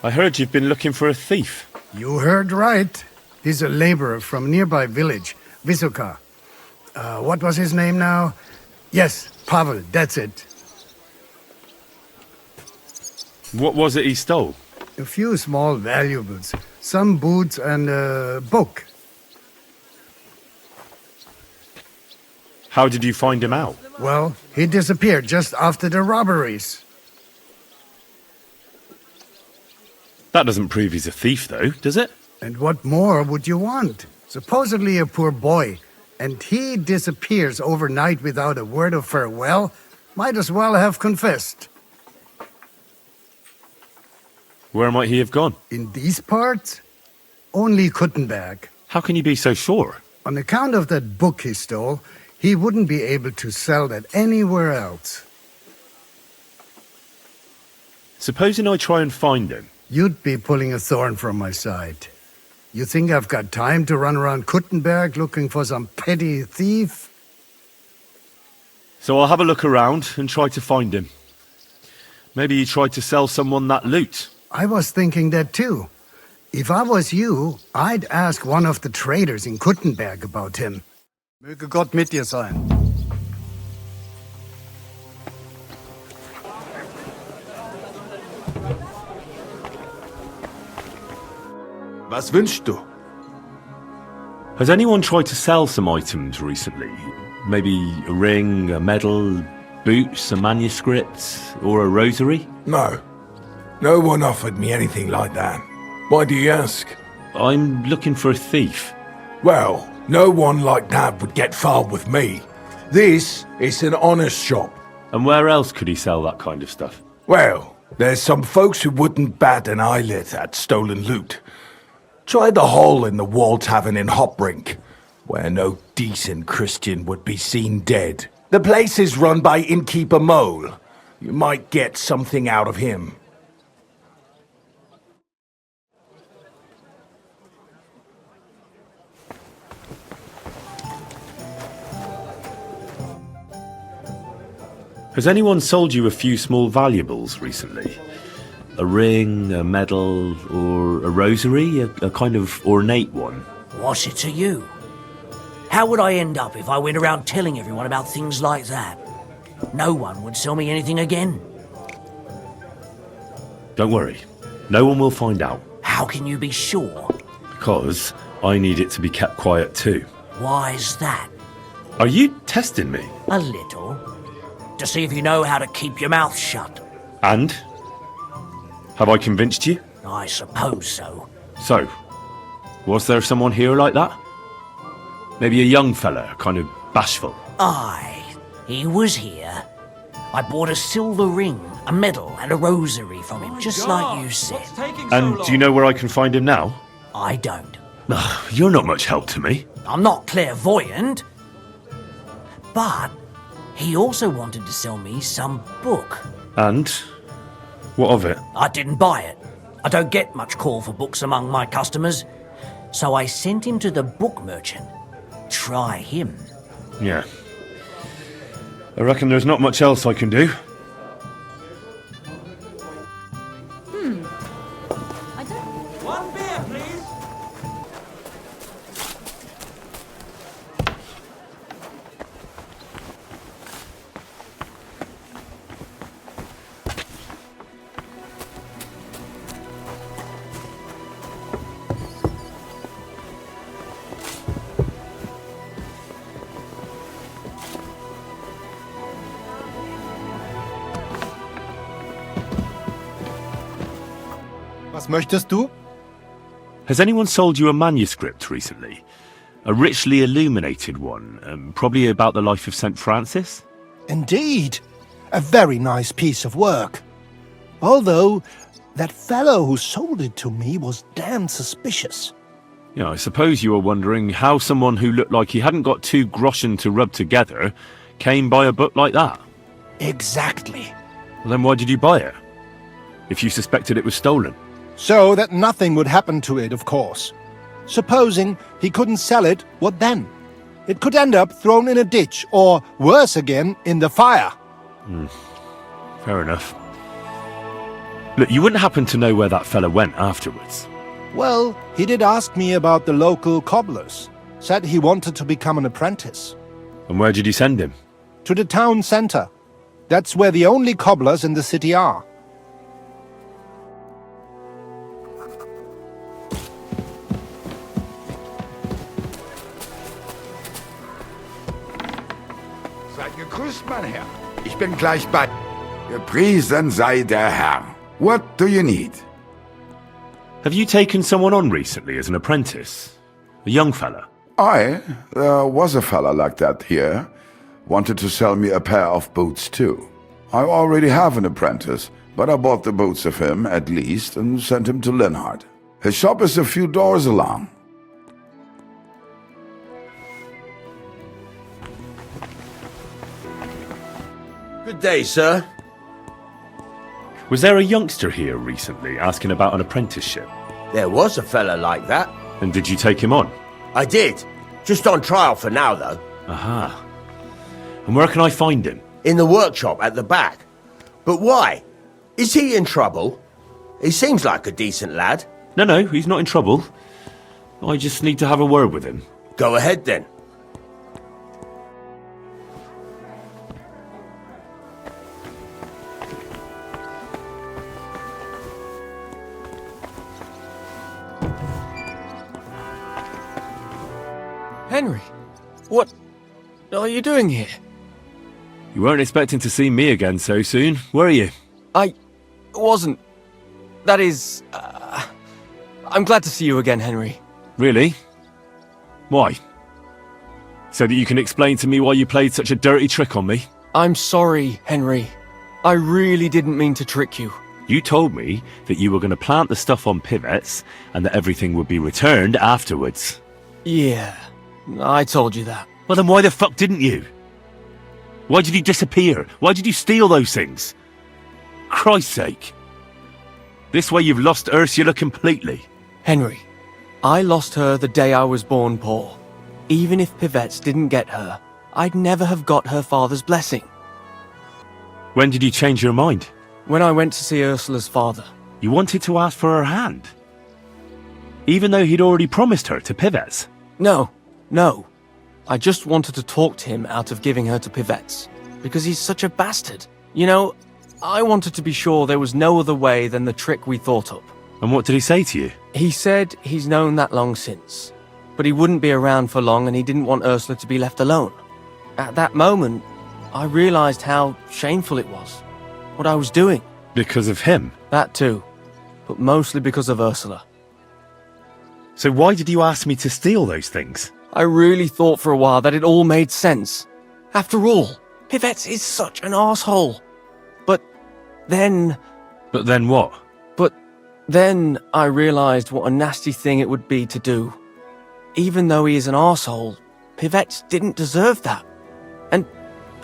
I heard you've been looking for a thief. You heard right. He's a laborer from nearby village, Vysoka. What was his name now? Yes, Pavel, that's it. What was it he stole? A few small valuables, some boots and a book. How did you find him out? Well, he disappeared just after the robberies. That doesn't prove he's a thief, though, does it? And what more would you want? Supposedly a poor boy, and he disappears overnight without a word of farewell? Might as well have confessed. Where might he have gone? In these parts? Only Kuttenberg. How can you be so sure? On account of that book he stole, he wouldn't be able to sell that anywhere else. Supposing I try and find him. You'd be pulling a thorn from my side. You think I've got time to run around Kuttenberg looking for some petty thief? So I'll have a look around and try to find him. Maybe he tried to sell someone that loot. I was thinking that too. If I was you, I'd ask one of the traders in Kuttenberg about him. Möge Gott mit dir sein. Was wünschst du? Has anyone tried to sell some items recently? Maybe a ring, a medal, boots, a manuscript, or a rosary? No. No one offered me anything like that. Why do you ask? I'm looking for a thief. Well, no one like that would get far with me. This is an honest shop. And where else could he sell that kind of stuff? Well, there's some folks who wouldn't bat an eyelid at stolen loot. Try the hole in the wall tavern in Hopbrink, where no decent Christian would be seen dead. The place is run by innkeeper Mole. You might get something out of him. Has anyone sold you a few small valuables recently? A ring, a medal, or a rosary? A kind of ornate one? What's it to you? How would I end up if I went around telling everyone about things like that? No one would sell me anything again. Don't worry. No one will find out. How can you be sure? Because I need it to be kept quiet too. Why's that? Are you testing me? A little. To see if you know how to keep your mouth shut. And? Have I convinced you? I suppose so. So, was there someone here like that? Maybe a young fella, kind of bashful. Aye, he was here. I bought a silver ring, a medal, and a rosary from him, just like you said. And do you know where I can find him now? I don't. Ugh, you're not much help to me. I'm not clairvoyant. But he also wanted to sell me some book. And? What of it? I didn't buy it. I don't get much call for books among my customers. So I sent him to the book merchant. Try him. Yeah. I reckon there's not much else I can do. I don't... One beer, please. Was möchtest du? Has anyone sold you a manuscript recently? A richly illuminated one, probably about the life of St. Francis? Indeed. A very nice piece of work. Although, that fellow who sold it to me was damned suspicious. Yeah, I suppose you were wondering how someone who looked like he hadn't got 2 groschen to rub together came by a book like that. Exactly. Well, then why did you buy it? If you suspected it was stolen? So that nothing would happen to it, of course. Supposing he couldn't sell it, what then? It could end up thrown in a ditch, or, worse again, in the fire. Fair enough. Look, you wouldn't happen to know where that fella went afterwards? Well, he did ask me about the local cobblers. Said he wanted to become an apprentice. And where did you send him? To the town center. That's where the only cobblers in the city are. Seid gegrüßt, mein Herr. Ich bin gleich bei... Gepriesen sei der Herr. What do you need? Have you taken someone on recently as an apprentice? A young fella? There was a fella like that here. Wanted to sell me a pair of boots too. I already have an apprentice, but I bought the boots of him at least and sent him to Linhart. His shop is a few doors along. Good day, sir. Was there a youngster here recently asking about an apprenticeship? There was a fella like that. And did you take him on? I did. Just on trial for now, though. Aha. And where can I find him? In the workshop at the back. But why? Is he in trouble? He seems like a decent lad. No, he's not in trouble. I just need to have a word with him. Go ahead, then. Henry, what are you doing here? You weren't expecting to see me again so soon, were you? I wasn't. That is, I'm glad to see you again, Henry. Really? Why? So that you can explain to me why you played such a dirty trick on me? I'm sorry, Henry. I really didn't mean to trick you. You told me that you were going to plant the stuff on pivots and that everything would be returned afterwards. Yeah, I told you that. Well, then why the fuck didn't you? Why did you disappear? Why did you steal those things? Christ's sake. This way you've lost Ursula completely. Henry, I lost her the day I was born poor. Even if Pivettes didn't get her, I'd never have got her father's blessing. When did you change your mind? When I went to see Ursula's father. You wanted to ask for her hand? Even though he'd already promised her to Pivettes? No. I just wanted to talk to him out of giving her to Pivettes, because he's such a bastard. You know, I wanted to be sure there was no other way than the trick we thought up. And what did he say to you? He said he's known that long since, but he wouldn't be around for long and he didn't want Ursula to be left alone. At that moment, I realized how shameful it was, what I was doing. Because of him? That too, but mostly because of Ursula. So why did you ask me to steal those things? I really thought for a while that it all made sense. After all, Pivettes is such an arsehole. But then what? But then I realized what a nasty thing it would be to do. Even though he is an arsehole, Pivettes didn't deserve that. And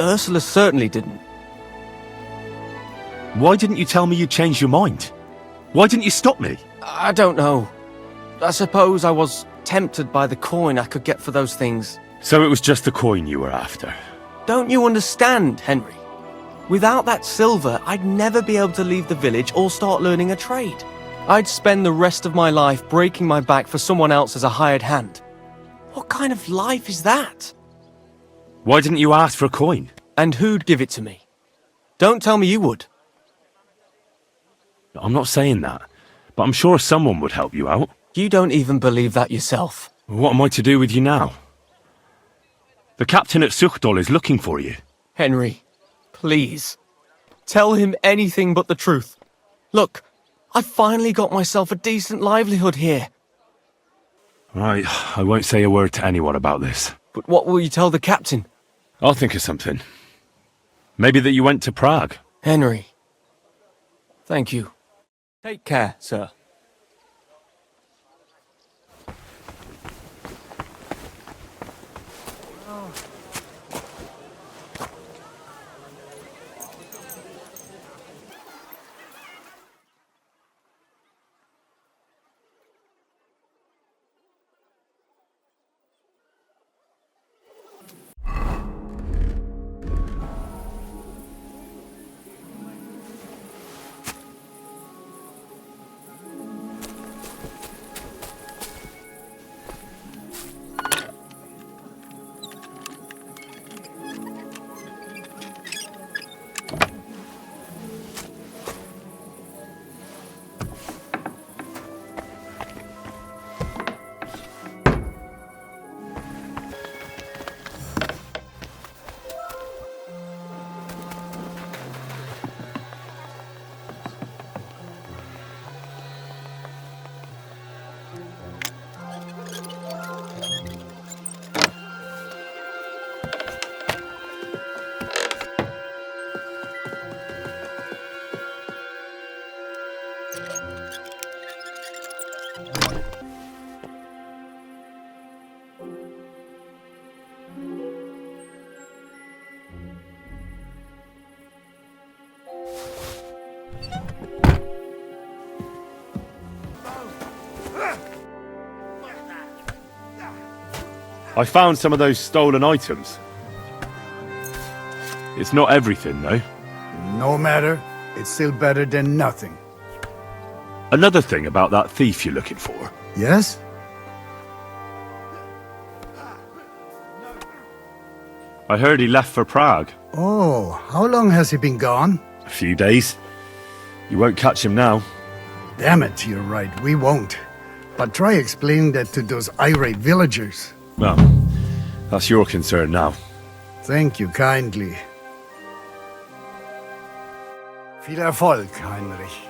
Ursula certainly didn't. Why didn't you tell me you'd changed your mind? Why didn't you stop me? I don't know. I suppose I was tempted by the coin I could get for those things. So it was just the coin you were after? Don't you understand, Henry? Without that silver, I'd never be able to leave the village or start learning a trade. I'd spend the rest of my life breaking my back for someone else as a hired hand. What kind of life is that? Why didn't you ask for a coin? And who'd give it to me? Don't tell me you would. I'm not saying that, but I'm sure someone would help you out. You don't even believe that yourself. What am I to do with you now? The captain at Suchdol is looking for you. Henry, please. Tell him anything but the truth. Look, I finally got myself a decent livelihood here. Right, I won't say a word to anyone about this. But what will you tell the captain? I'll think of something. Maybe that you went to Prague. Henry. Thank you. Take care, sir. I found some of those stolen items. It's not everything, though. No matter. It's still better than nothing. Another thing about that thief you're looking for. Yes? I heard he left for Prague. Oh, how long has he been gone? A few days. You won't catch him now. Damn it, you're right, we won't. But try explaining that to those irate villagers. Well, that's your concern now. Thank you kindly. Viel Erfolg, Heinrich.